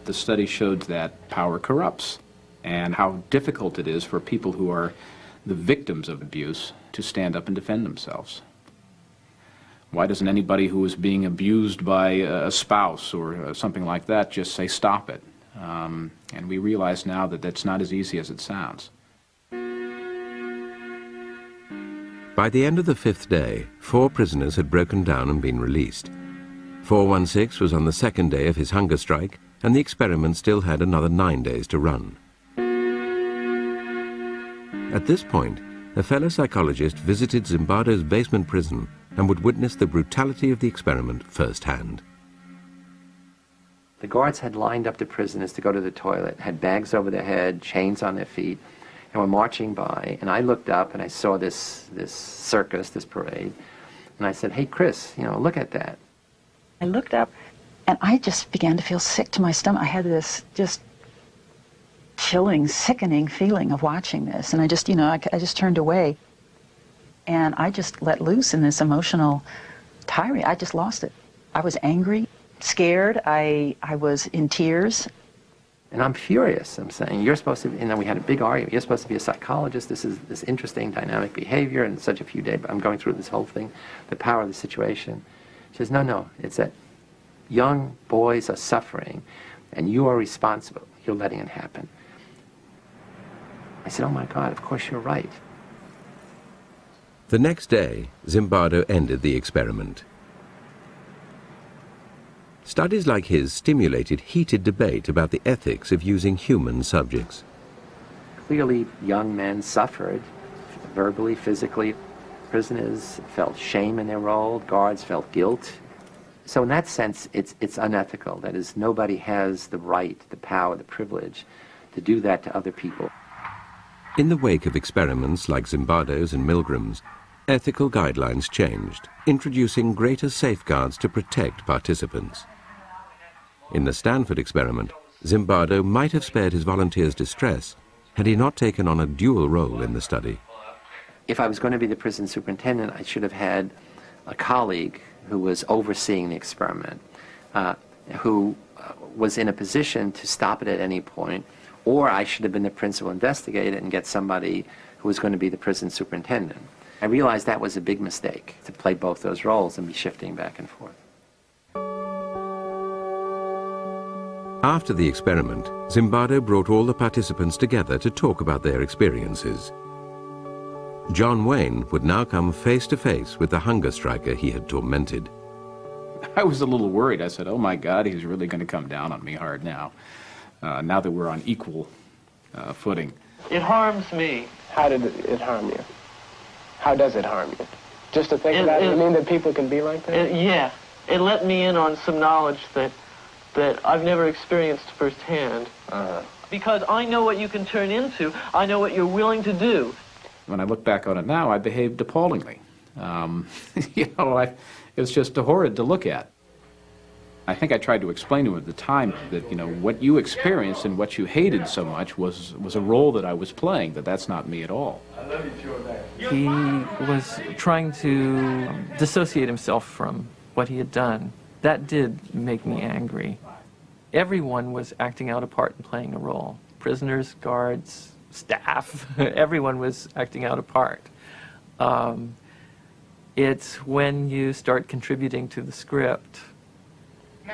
The study showed that power corrupts and how difficult it is for people who are the victims of abuse to stand up and defend themselves. Why doesn't anybody who is being abused by a spouse or something like that just say, stop it? And we realize now that that's not as easy as it sounds. By the end of the 5th day, 4 prisoners had broken down and been released. 416 was on the 2nd day of his hunger strike, and the experiment still had another 9 days to run. At this point, a fellow psychologist visited Zimbardo's basement prison and would witness the brutality of the experiment firsthand. The guards had lined up the prisoners to go to the toilet, had bags over their head, chains on their feet, and were marching by. And I looked up and I saw this circus, this parade, and I said, hey, Chris, you know, look at that. I looked up and I just began to feel sick to my stomach. I had this just chilling, sickening feeling of watching this. And I just, you know, I just turned away. And I just let loose in this emotional tirade. I just lost it. I was angry, scared. I was in tears. And I'm furious. I'm saying, you're supposed to, and then we had a big argument. You're supposed to be a psychologist. This is this interesting dynamic behavior in such a few days. But I'm going through this whole thing, the power of the situation. She says, no, it's that young boys are suffering, and you are responsible. You're letting it happen. I said, oh my God, of course you're right. The next day, Zimbardo ended the experiment. Studies like his stimulated heated debate about the ethics of using human subjects. Clearly, young men suffered, verbally, physically. Prisoners felt shame in their role, guards felt guilt. So in that sense, it's unethical. That is, nobody has the right, the power, the privilege to do that to other people. In the wake of experiments like Zimbardo's and Milgram's, ethical guidelines changed, introducing greater safeguards to protect participants. In the Stanford experiment, Zimbardo might have spared his volunteers distress had he not taken on a dual role in the study. If I was going to be the prison superintendent, I should have had a colleague who was overseeing the experiment, who was in a position to stop it at any point, or I should have been the principal investigator and get somebody who was going to be the prison superintendent. I realized that was a big mistake, to play both those roles and be shifting back and forth. After the experiment, Zimbardo brought all the participants together to talk about their experiences. John Wayne would now come face to face with the hunger striker he had tormented. I was a little worried. I said, oh my God, he's really going to come down on me hard now, now that we're on equal footing. It harms me. How did it harm you? How does it harm you? Just to think about it, you mean that people can be like that? Yeah. It let me in on some knowledge that I've never experienced firsthand. Because I know what you can turn into. I know what you're willing to do. When I look back on it now, I behaved appallingly. You know, it was just horrid to look at. I think I tried to explain to him at the time that, you know, what you experienced and what you hated so much was a role that I was playing, that's not me at all. He was trying to dissociate himself from what he had done. That did make me angry. Everyone was acting out a part and playing a role. Prisoners, guards, staff, everyone was acting out a part. It's when you start contributing to the script,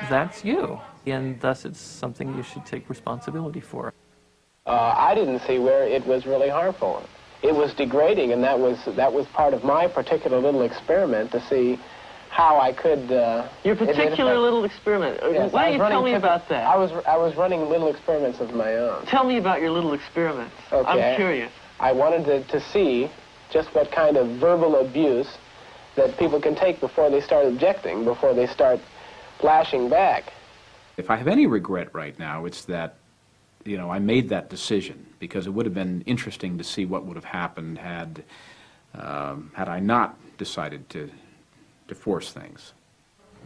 that's you. And thus it's something you should take responsibility for. I didn't see where it was really harmful. It was degrading, and that was part of my particular little experiment to see how I could... Your particular little experiment. Yes, Why don't you tell me about that? I was running little experiments of my own. Tell me about your little experiments. Okay. I'm curious. I wanted to see just what kind of verbal abuse that people can take before they start objecting, before they start flashing back. If I have any regret right now, it's that, you know, I made that decision, because it would have been interesting to see what would have happened had I not decided to force things.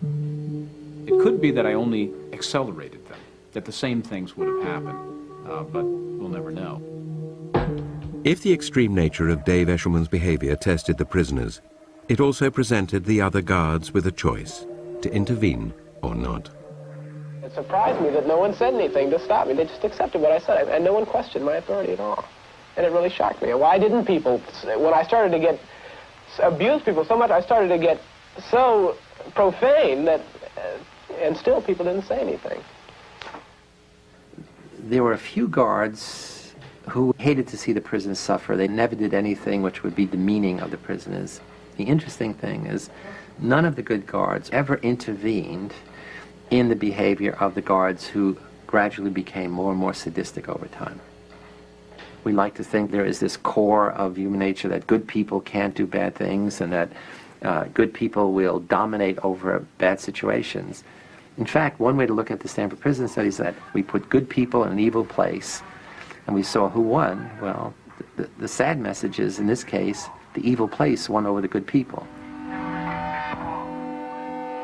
It could be that I only accelerated them, that the same things would have happened, but we'll never know. If the extreme nature of Dave Eshelman's behavior tested the prisoners, it also presented the other guards with a choice, to intervene or not. surprised me that no one said anything to stop me. They just accepted what I said, and no one questioned my authority at all. And it really shocked me. Why didn't people, when I started to get, abuse people so much, I started to get so profane that, and still people didn't say anything. There were a few guards who hated to see the prisoners suffer. They never did anything which would be demeaning of the prisoners. The interesting thing is, none of the good guards ever intervened in the behavior of the guards who gradually became more and more sadistic over time. We like to think there is this core of human nature that good people can't do bad things and that good people will dominate over bad situations. In fact, one way to look at the Stanford Prison Study is that we put good people in an evil place and we saw who won. Well, the sad message is, in this case, the evil place won over the good people.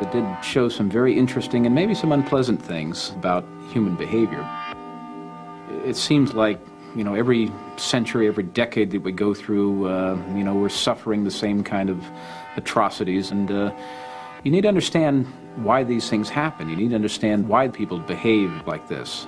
It did show some very interesting and maybe some unpleasant things about human behavior. It seems like, you know, every century, every decade that we go through, you know, we're suffering the same kind of atrocities, and you need to understand why these things happen. You need to understand why people behave like this.